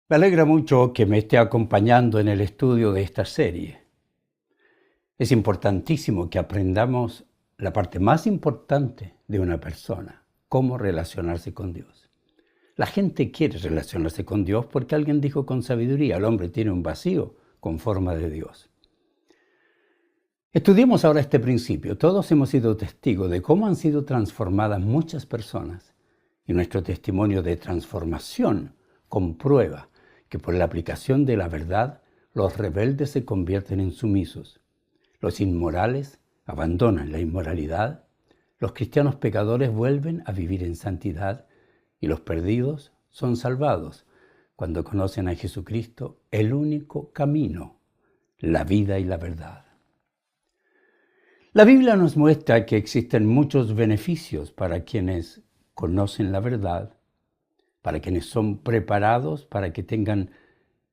Me alegra mucho que me esté acompañando en el estudio de esta serie. Es importantísimo que aprendamos la parte más importante de una persona, cómo relacionarse con Dios. La gente quiere relacionarse con Dios porque alguien dijo con sabiduría, el hombre tiene un vacío con forma de Dios. Estudiemos ahora este principio. Todos hemos sido testigos de cómo han sido transformadas muchas personas y nuestro testimonio de transformación comprueba que por la aplicación de la verdad los rebeldes se convierten en sumisos, los inmorales abandonan la inmoralidad, los cristianos pecadores vuelven a vivir en santidad y los perdidos son salvados cuando conocen a Jesucristo, el único camino, la vida y la verdad. La Biblia nos muestra que existen muchos beneficios para quienes conocen la verdad, para quienes son preparados, para que tengan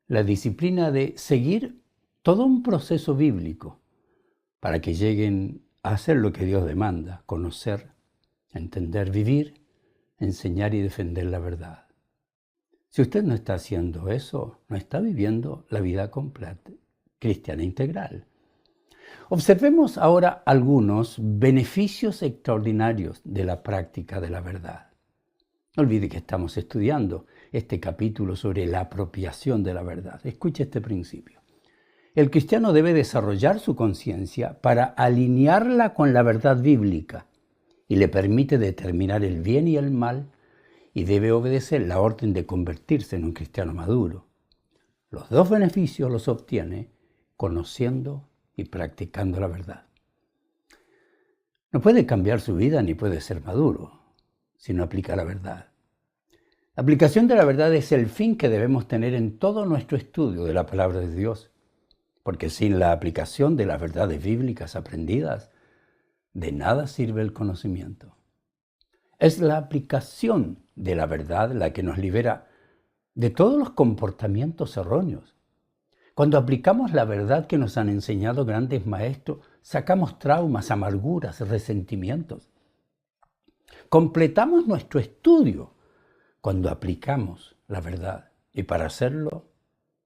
la disciplina de seguir todo un proceso bíblico, para que lleguen a hacer lo que Dios demanda, conocer, entender, vivir, enseñar y defender la verdad. Si usted no está haciendo eso, no está viviendo la vida completa, cristiana integral. Observemos ahora algunos beneficios extraordinarios de la práctica de la verdad. No olvide que estamos estudiando este capítulo sobre la apropiación de la verdad. Escuche este principio. El cristiano debe desarrollar su conciencia para alinearla con la verdad bíblica y le permite determinar el bien y el mal y debe obedecer la orden de convertirse en un cristiano maduro. Los dos beneficios los obtiene conociendo y practicando la verdad. No puede cambiar su vida ni puede ser maduro si no aplica la verdad. La aplicación de la verdad es el fin que debemos tener en todo nuestro estudio de la palabra de Dios, porque sin la aplicación de las verdades bíblicas aprendidas, de nada sirve el conocimiento. Es la aplicación de la verdad la que nos libera de todos los comportamientos erróneos. Cuando aplicamos la verdad que nos han enseñado grandes maestros, sacamos traumas, amarguras, resentimientos. Completamos nuestro estudio cuando aplicamos la verdad. Y para hacerlo,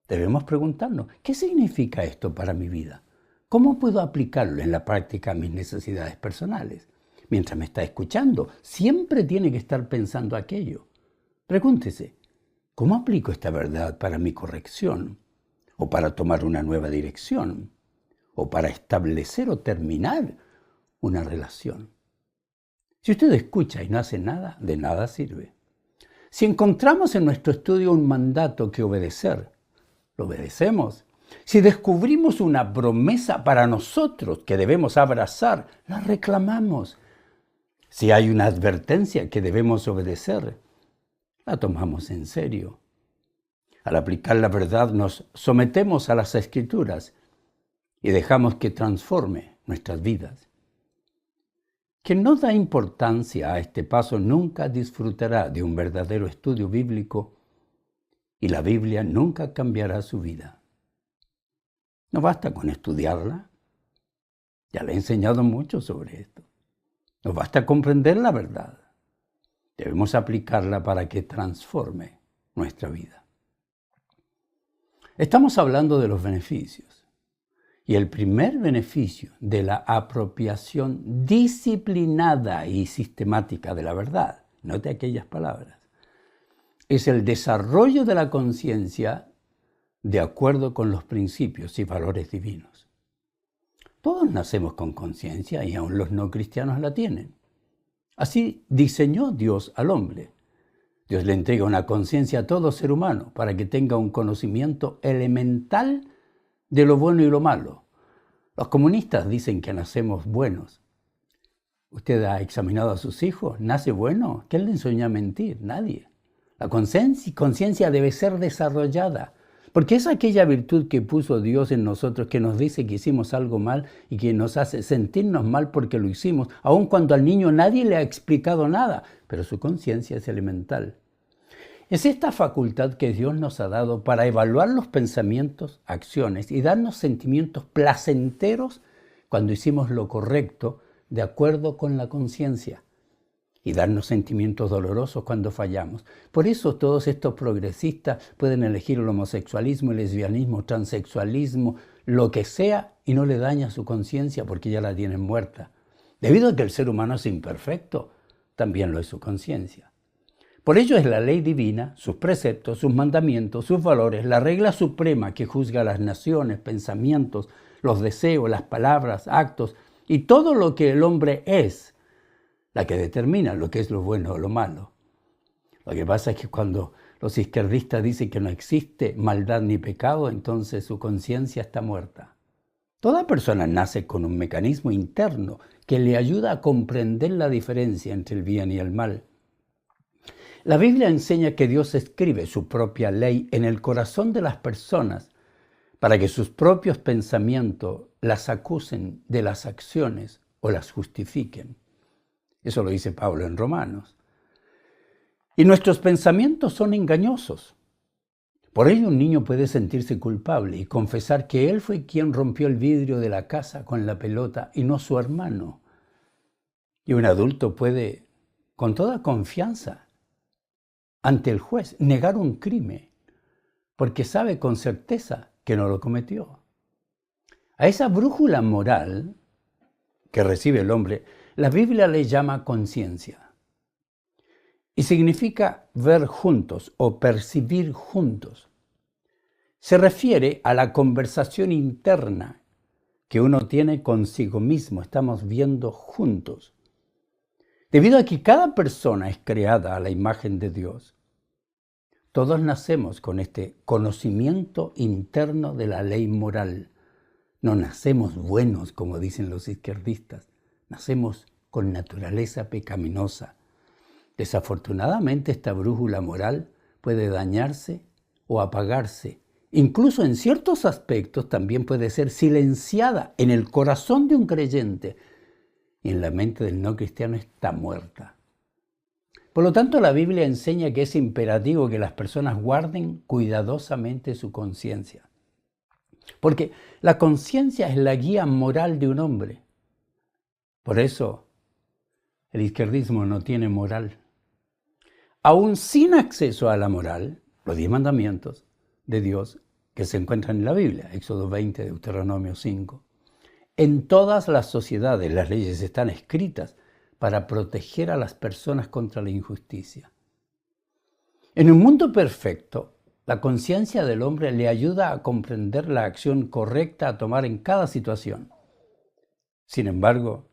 debemos preguntarnos, ¿qué significa esto para mi vida? ¿Cómo puedo aplicarlo en la práctica a mis necesidades personales? Mientras me está escuchando, siempre tiene que estar pensando aquello. Pregúntese, ¿cómo aplico esta verdad para mi corrección? ¿O para tomar una nueva dirección? ¿O para establecer o terminar una relación? Si usted escucha y no hace nada, de nada sirve. Si encontramos en nuestro estudio un mandato que obedecer, lo obedecemos. Si descubrimos una promesa para nosotros que debemos abrazar, la reclamamos. Si hay una advertencia que debemos obedecer, la tomamos en serio. Al aplicar la verdad nos sometemos a las Escrituras y dejamos que transforme nuestras vidas. Quien no da importancia a este paso nunca disfrutará de un verdadero estudio bíblico y la Biblia nunca cambiará su vida. No basta con estudiarla. Ya le he enseñado mucho sobre esto. No basta comprender la verdad. Debemos aplicarla para que transforme nuestra vida. Estamos hablando de los beneficios. Y el primer beneficio de la apropiación disciplinada y sistemática de la verdad, note aquellas palabras, es el desarrollo de la conciencia de acuerdo con los principios y valores divinos. Todos nacemos con conciencia y aún los no cristianos la tienen. Así diseñó Dios al hombre. Dios le entrega una conciencia a todo ser humano para que tenga un conocimiento elemental de lo bueno y lo malo. Los comunistas dicen que nacemos buenos. ¿Usted ha examinado a sus hijos? ¿Nace bueno? ¿Quién le enseñó a mentir? Nadie. La conciencia debe ser desarrollada, porque es aquella virtud que puso Dios en nosotros que nos dice que hicimos algo mal y que nos hace sentirnos mal porque lo hicimos, aun cuando al niño nadie le ha explicado nada, pero su conciencia es elemental. Es esta facultad que Dios nos ha dado para evaluar los pensamientos, acciones y darnos sentimientos placenteros cuando hicimos lo correcto de acuerdo con la conciencia. y darnos sentimientos dolorosos cuando fallamos. Por eso todos estos progresistas pueden elegir el homosexualismo, el lesbianismo, transexualismo, lo que sea, y no le daña su conciencia porque ya la tienen muerta. Debido a que el ser humano es imperfecto, también lo es su conciencia. Por ello es la ley divina, sus preceptos, sus mandamientos, sus valores, la regla suprema que juzga las naciones, pensamientos, los deseos, las palabras, actos y todo lo que el hombre es, la que determina lo que es lo bueno o lo malo. Lo que pasa es que cuando los izquierdistas dicen que no existe maldad ni pecado, entonces su conciencia está muerta. Toda persona nace con un mecanismo interno que le ayuda a comprender la diferencia entre el bien y el mal. La Biblia enseña que Dios escribe su propia ley en el corazón de las personas para que sus propios pensamientos las acusen de las acciones o las justifiquen. Eso lo dice Pablo en Romanos. Y nuestros pensamientos son engañosos. Por ello un niño puede sentirse culpable y confesar que él fue quien rompió el vidrio de la casa con la pelota y no su hermano. Y un adulto puede, con toda confianza, ante el juez, negar un crimen, porque sabe con certeza que no lo cometió. A esa brújula moral que recibe el hombre, la Biblia le llama conciencia. Y significa ver juntos o percibir juntos. Se refiere a la conversación interna que uno tiene consigo mismo. Estamos viendo juntos. Debido a que cada persona es creada a la imagen de Dios, todos nacemos con este conocimiento interno de la ley moral. No nacemos buenos, como dicen los izquierdistas. Nacemos con naturaleza pecaminosa. Desafortunadamente, esta brújula moral puede dañarse o apagarse. Incluso en ciertos aspectos también puede ser silenciada en el corazón de un creyente y en la mente del no cristiano está muerta. Por lo tanto, la Biblia enseña que es imperativo que las personas guarden cuidadosamente su conciencia. Porque la conciencia es la guía moral de un hombre. Por eso, el izquierdismo no tiene moral. Aún sin acceso a la moral, los 10 mandamientos de Dios que se encuentran en la Biblia, Éxodo 20, Deuteronomio 5. En todas las sociedades las leyes están escritas para proteger a las personas contra la injusticia. En un mundo perfecto, la conciencia del hombre le ayuda a comprender la acción correcta a tomar en cada situación. Sin embargo,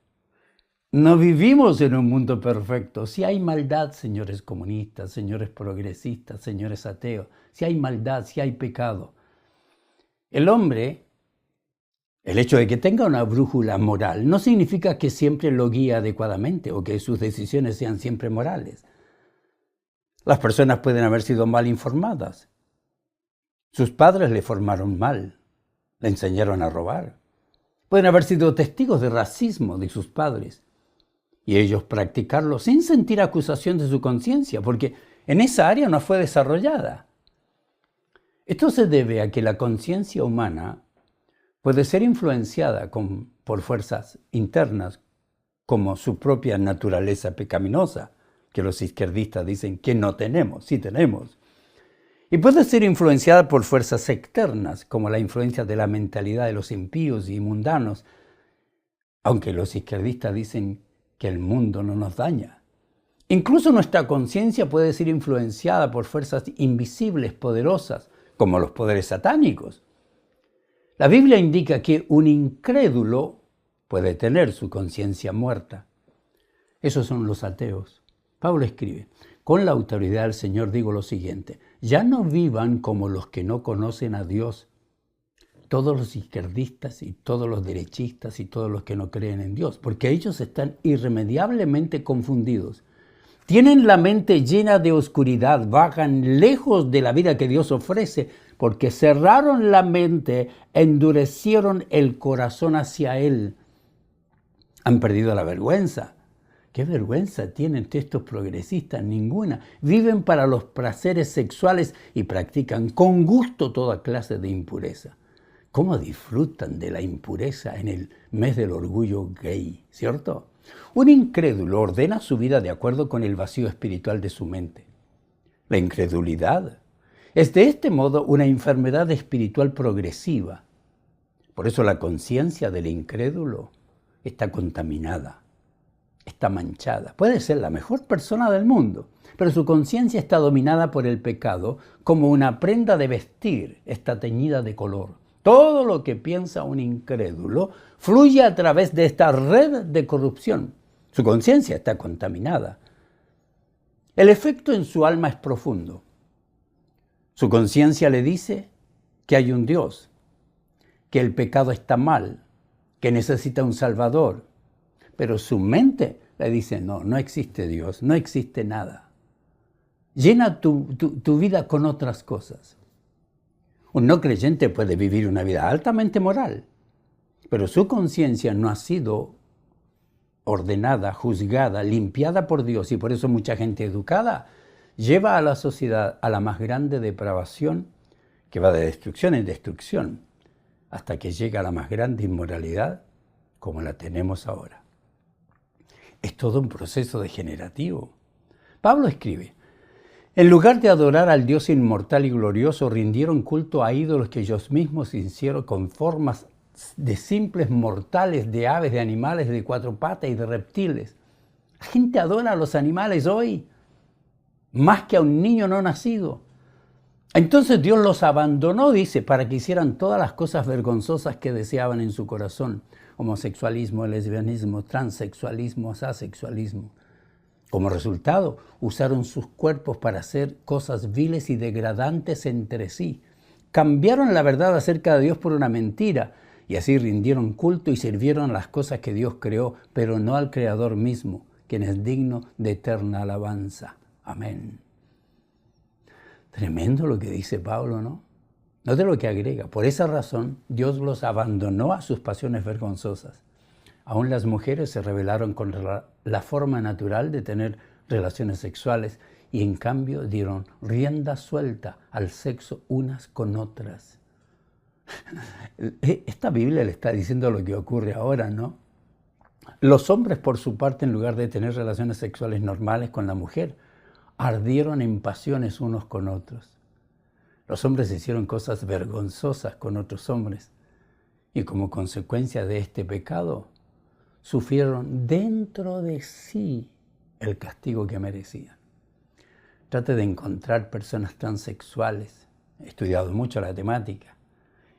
no vivimos en un mundo perfecto. Si hay maldad, señores comunistas, señores progresistas, señores ateos, si hay maldad, si hay pecado. El hombre, el hecho de que tenga una brújula moral, no significa que siempre lo guíe adecuadamente o que sus decisiones sean siempre morales. Las personas pueden haber sido mal informadas. Sus padres le formaron mal, le enseñaron a robar. Pueden haber sido testigos de racismo de sus padres y ellos practicarlo sin sentir acusación de su conciencia, porque en esa área no fue desarrollada. Esto se debe a que la conciencia humana puede ser influenciada por fuerzas internas, como su propia naturaleza pecaminosa, que los izquierdistas dicen que no tenemos, sí tenemos. Y puede ser influenciada por fuerzas externas, como la influencia de la mentalidad de los impíos y mundanos, aunque los izquierdistas dicen que el mundo no nos daña. Incluso nuestra conciencia puede ser influenciada por fuerzas invisibles, poderosas, como los poderes satánicos. La Biblia indica que un incrédulo puede tener su conciencia muerta. Esos son los ateos. Pablo escribe: con la autoridad del Señor digo lo siguiente: ya no vivan como los que no conocen a Dios. Todos los izquierdistas y todos los derechistas y todos los que no creen en Dios, porque ellos están irremediablemente confundidos. Tienen la mente llena de oscuridad, vagan lejos de la vida que Dios ofrece, porque cerraron la mente, endurecieron el corazón hacia Él. Han perdido la vergüenza. ¿Qué vergüenza tienen estos progresistas? Ninguna. Viven para los placeres sexuales y practican con gusto toda clase de impureza. ¿Cómo disfrutan de la impureza en el mes del orgullo gay? ¿Cierto? Un incrédulo ordena su vida de acuerdo con el vacío espiritual de su mente. La incredulidad es de este modo una enfermedad espiritual progresiva. Por eso la conciencia del incrédulo está contaminada, está manchada. Puede ser la mejor persona del mundo, pero su conciencia está dominada por el pecado, como una prenda de vestir está teñida de color. Todo lo que piensa un incrédulo fluye a través de esta red de corrupción. Su conciencia está contaminada. El efecto en su alma es profundo. Su conciencia le dice que hay un Dios, que el pecado está mal, que necesita un Salvador. Pero su mente le dice, no existe Dios, no existe nada. Llena tu vida con otras cosas. Un no creyente puede vivir una vida altamente moral, pero su conciencia no ha sido ordenada, juzgada, limpiada por Dios, y por eso mucha gente educada lleva a la sociedad a la más grande depravación, que va de destrucción en destrucción, hasta que llega a la más grande inmoralidad como la tenemos ahora. Es todo un proceso degenerativo. Pablo escribe, en lugar de adorar al Dios inmortal y glorioso, rindieron culto a ídolos que ellos mismos hicieron con formas de simples mortales, de aves, de animales de cuatro patas y de reptiles. La gente adora a los animales hoy, más que a un niño no nacido. Entonces Dios los abandonó, dice, para que hicieran todas las cosas vergonzosas que deseaban en su corazón. Homosexualismo, lesbianismo, transexualismo, asexualismo. Como resultado, usaron sus cuerpos para hacer cosas viles y degradantes entre sí. Cambiaron la verdad acerca de Dios por una mentira y así rindieron culto y sirvieron a las cosas que Dios creó, pero no al Creador mismo, quien es digno de eterna alabanza. Amén. Tremendo lo que dice Pablo, ¿no? Note lo que agrega. Por esa razón, Dios los abandonó a sus pasiones vergonzosas. Aún las mujeres se rebelaron contra la forma natural de tener relaciones sexuales y en cambio dieron rienda suelta al sexo unas con otras. Esta Biblia le está diciendo lo que ocurre ahora, ¿no? Los hombres, por su parte, en lugar de tener relaciones sexuales normales con la mujer, ardieron en pasiones unos con otros. Los hombres hicieron cosas vergonzosas con otros hombres y como consecuencia de este pecado, sufrieron dentro de sí el castigo que merecían. Trate de encontrar personas transexuales. He estudiado mucho la temática.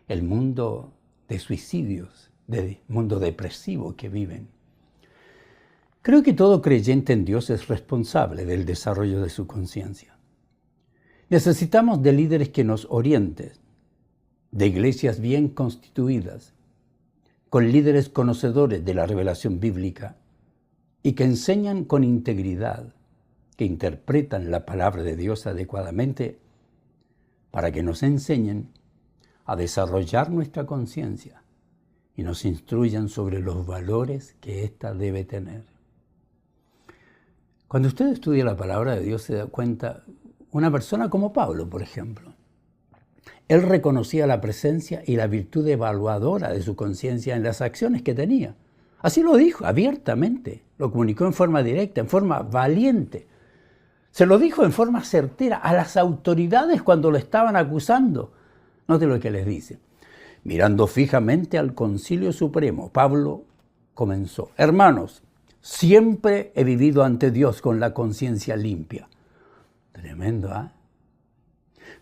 El mundo de suicidios, del mundo depresivo que viven. Creo que todo creyente en Dios es responsable del desarrollo de su conciencia. Necesitamos de líderes que nos orienten, de iglesias bien constituidas, con líderes conocedores de la revelación bíblica y que enseñan con integridad, que interpretan la palabra de Dios adecuadamente para que nos enseñen a desarrollar nuestra conciencia y nos instruyan sobre los valores que ésta debe tener. Cuando usted estudia la palabra de Dios se da cuenta, una persona como Pablo, por ejemplo, él reconocía la presencia y la virtud evaluadora de su conciencia en las acciones que tenía. Así lo dijo abiertamente, lo comunicó en forma directa, en forma valiente. Se lo dijo en forma certera a las autoridades cuando lo estaban acusando. Note lo que les dice. Mirando fijamente al Concilio Supremo, Pablo comenzó. Hermanos, siempre he vivido ante Dios con la conciencia limpia. Tremendo, ¿ah?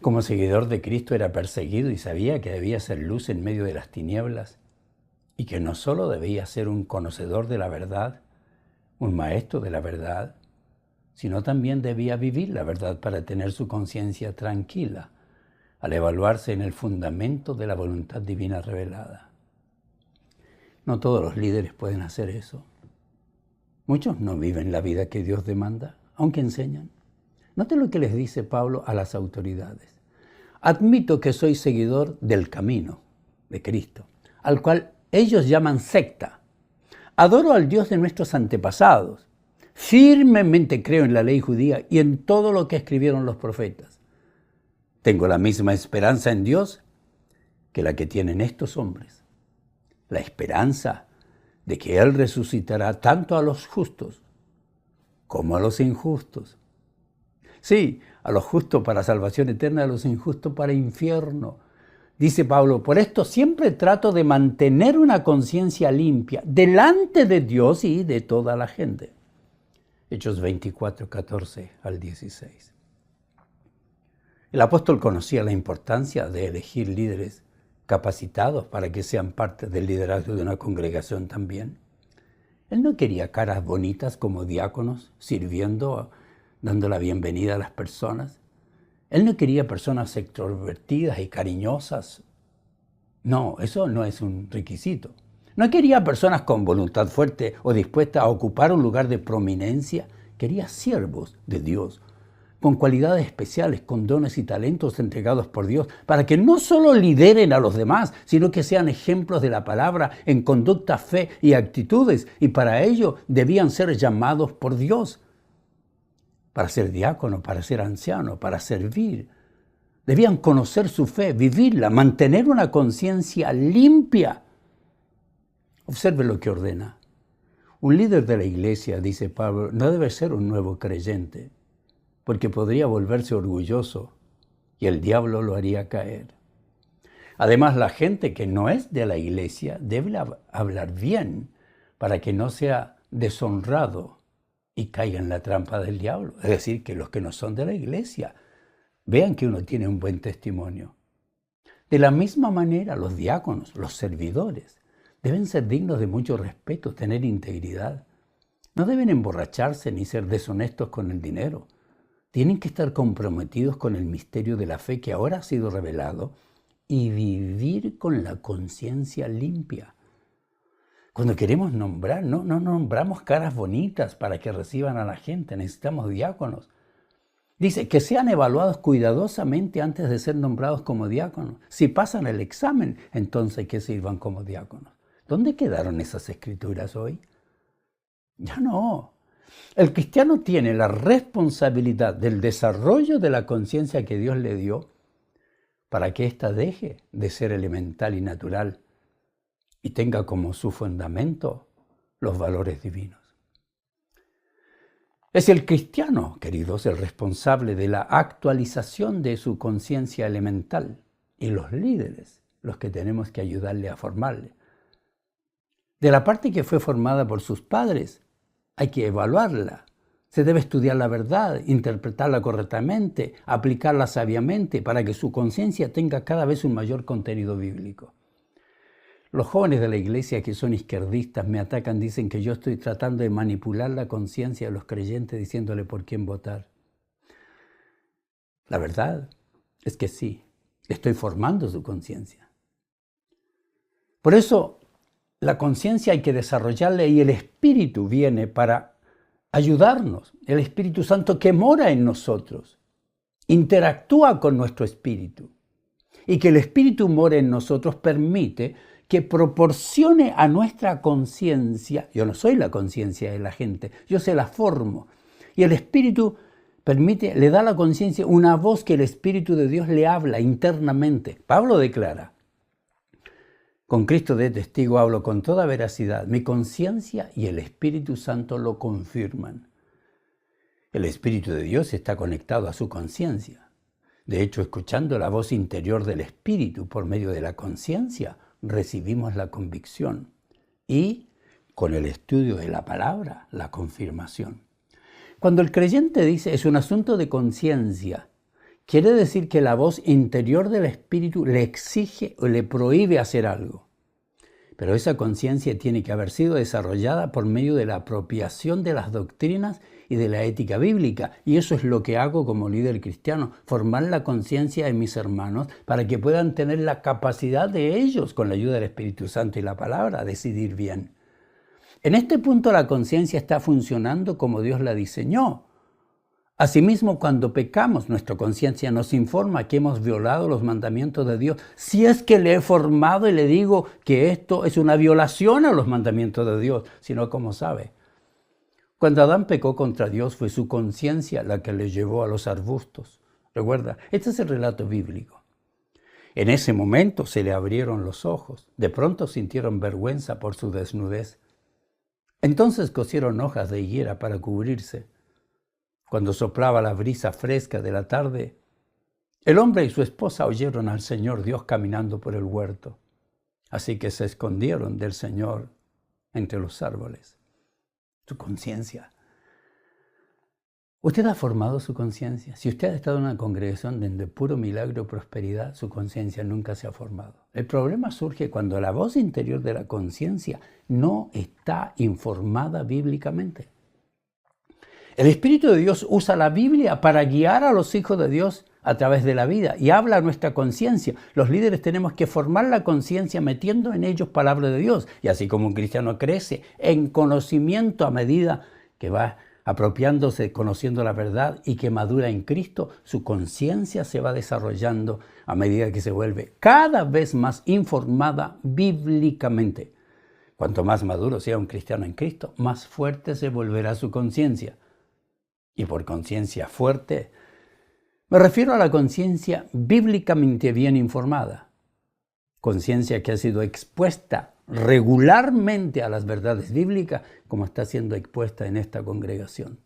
Como seguidor de Cristo era perseguido y sabía que debía ser luz en medio de las tinieblas y que no solo debía ser un conocedor de la verdad, un maestro de la verdad, sino también debía vivir la verdad para tener su conciencia tranquila al evaluarse en el fundamento de la voluntad divina revelada. No todos los líderes pueden hacer eso. Muchos no viven la vida que Dios demanda, aunque enseñan. Noten lo que les dice Pablo a las autoridades. Admito que soy seguidor del camino de Cristo, al cual ellos llaman secta. Adoro al Dios de nuestros antepasados. Firmemente creo en la ley judía y en todo lo que escribieron los profetas. Tengo la misma esperanza en Dios que la que tienen estos hombres. La esperanza de que Él resucitará tanto a los justos como a los injustos. Sí, a los justos para salvación eterna, a los injustos para infierno. Dice Pablo, por esto siempre trato de mantener una conciencia limpia delante de Dios y de toda la gente. Hechos 24, 14 al 16. El apóstol conocía la importancia de elegir líderes capacitados para que sean parte del liderazgo de una congregación también. Él no quería caras bonitas como diáconos, sirviendo, dando la bienvenida a las personas. Él no quería personas extrovertidas y cariñosas. No, eso no es un requisito. No quería personas con voluntad fuerte o dispuestas a ocupar un lugar de prominencia. Quería siervos de Dios, con cualidades especiales, con dones y talentos entregados por Dios, para que no solo lideren a los demás, sino que sean ejemplos de la palabra en conducta, fe y actitudes. Y para ello debían ser llamados por Dios. Para ser diácono, para ser anciano, para servir. Debían conocer su fe, vivirla, mantener una conciencia limpia. Observe lo que ordena. Un líder de la iglesia, dice Pablo, no debe ser un nuevo creyente, porque podría volverse orgulloso y el diablo lo haría caer. Además, la gente que no es de la iglesia debe hablar bien para que no sea deshonrado y caiga en la trampa del diablo. Es decir, que los que no son de la iglesia vean que uno tiene un buen testimonio. De la misma manera, los diáconos, los servidores, deben ser dignos de mucho respeto, tener integridad. No deben emborracharse ni ser deshonestos con el dinero. Tienen que estar comprometidos con el misterio de la fe que ahora ha sido revelado y vivir con la conciencia limpia. Cuando queremos nombrar, no nombramos caras bonitas para que reciban a la gente. Necesitamos diáconos. Dice que sean evaluados cuidadosamente antes de ser nombrados como diáconos. Si pasan el examen, entonces que sirvan como diáconos. ¿Dónde quedaron esas escrituras hoy? Ya no. El cristiano tiene la responsabilidad del desarrollo de la conciencia que Dios le dio para que ésta deje de ser elemental y natural y tenga como su fundamento los valores divinos. Es el cristiano, queridos, el responsable de la actualización de su conciencia elemental y los líderes los que tenemos que ayudarle a formarle. De la parte que fue formada por sus padres, hay que evaluarla. Se debe estudiar la verdad, interpretarla correctamente, aplicarla sabiamente para que su conciencia tenga cada vez un mayor contenido bíblico. Los jóvenes de la iglesia que son izquierdistas me atacan, dicen que yo estoy tratando de manipular la conciencia de los creyentes diciéndole por quién votar. La verdad es que sí, estoy formando su conciencia. Por eso, la conciencia hay que desarrollarla y el Espíritu viene para ayudarnos. El Espíritu Santo que mora en nosotros, interactúa con nuestro espíritu. Y que el Espíritu more en nosotros permite que proporcione a nuestra conciencia, yo no soy la conciencia de la gente, yo se la formo. Y el Espíritu permite, le da a la conciencia una voz que el Espíritu de Dios le habla internamente. Pablo declara, con Cristo de testigo hablo con toda veracidad, mi conciencia y el Espíritu Santo lo confirman. El Espíritu de Dios está conectado a su conciencia. De hecho, escuchando la voz interior del Espíritu por medio de la conciencia, recibimos la convicción y, con el estudio de la palabra, la confirmación. Cuando el creyente dice es un asunto de conciencia, quiere decir que la voz interior del Espíritu le exige o le prohíbe hacer algo. Pero esa conciencia tiene que haber sido desarrollada por medio de la apropiación de las doctrinas y de la ética bíblica. Y eso es lo que hago como líder cristiano, formar la conciencia de mis hermanos para que puedan tener la capacidad de ellos, con la ayuda del Espíritu Santo y la palabra, decidir bien. En este punto la conciencia está funcionando como Dios la diseñó. Asimismo, cuando pecamos, nuestra conciencia nos informa que hemos violado los mandamientos de Dios. Si es que le he formado y le digo que esto es una violación a los mandamientos de Dios, sino ¿cómo sabe? Cuando Adán pecó contra Dios, fue su conciencia la que le llevó a los arbustos. Recuerda, este es el relato bíblico. En ese momento se le abrieron los ojos. De pronto sintieron vergüenza por su desnudez. Entonces cosieron hojas de higuera para cubrirse. Cuando soplaba la brisa fresca de la tarde, el hombre y su esposa oyeron al Señor Dios caminando por el huerto. Así que se escondieron del Señor entre los árboles. Su conciencia. ¿Usted ha formado su conciencia? Si usted ha estado en una congregación donde puro milagro y prosperidad, su conciencia nunca se ha formado. El problema surge cuando la voz interior de la conciencia no está informada bíblicamente. El Espíritu de Dios usa la Biblia para guiar a los hijos de Dios a través de la vida y habla a nuestra conciencia. Los líderes tenemos que formar la conciencia metiendo en ellos palabra de Dios. Y así como un cristiano crece en conocimiento a medida que va apropiándose, conociendo la verdad y que madura en Cristo, su conciencia se va desarrollando a medida que se vuelve cada vez más informada bíblicamente. Cuanto más maduro sea un cristiano en Cristo, más fuerte se volverá su conciencia. Y por conciencia fuerte, me refiero a la conciencia bíblicamente bien informada. Conciencia que ha sido expuesta regularmente a las verdades bíblicas, como está siendo expuesta en esta congregación.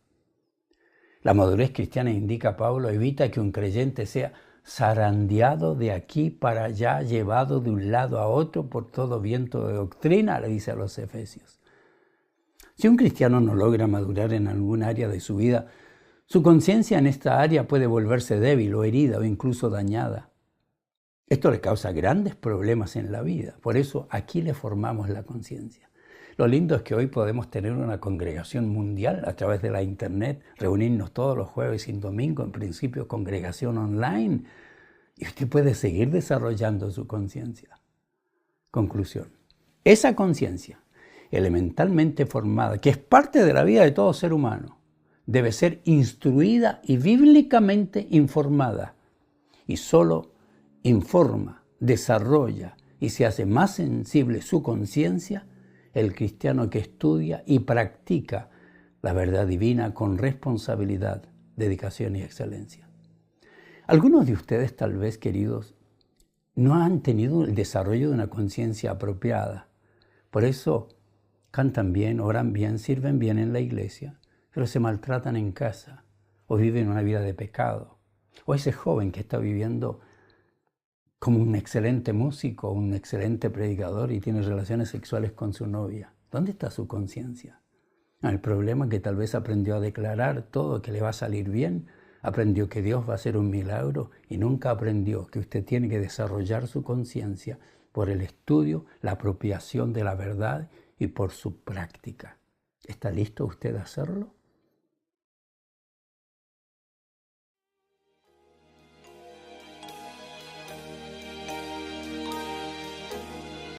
La madurez cristiana, indica Pablo, evita que un creyente sea zarandeado de aquí para allá, llevado de un lado a otro por todo viento de doctrina, le dice a los Efesios. Si un cristiano no logra madurar en algún área de su vida, su conciencia en esta área puede volverse débil o herida o incluso dañada. Esto le causa grandes problemas en la vida. Por eso aquí le formamos la conciencia. Lo lindo es que hoy podemos tener una congregación mundial a través de la internet, reunirnos todos los jueves y domingo, en principio congregación online, y usted puede seguir desarrollando su conciencia. Conclusión. Esa conciencia elementalmente formada, que es parte de la vida de todo ser humano, debe ser instruida y bíblicamente informada. Y solo informa, desarrolla y se hace más sensible su conciencia el cristiano que estudia y practica la verdad divina con responsabilidad, dedicación y excelencia. Algunos de ustedes, tal vez, queridos, no han tenido el desarrollo de una conciencia apropiada. Por eso cantan bien, oran bien, sirven bien en la iglesia, pero se maltratan en casa o viven una vida de pecado. O ese joven que está viviendo como un excelente músico, un excelente predicador y tiene relaciones sexuales con su novia. ¿Dónde está su conciencia? El problema es que tal vez aprendió a declarar todo que le va a salir bien, aprendió que Dios va a hacer un milagro y nunca aprendió que usted tiene que desarrollar su conciencia por el estudio, la apropiación de la verdad y por su práctica. ¿Está listo usted a hacerlo?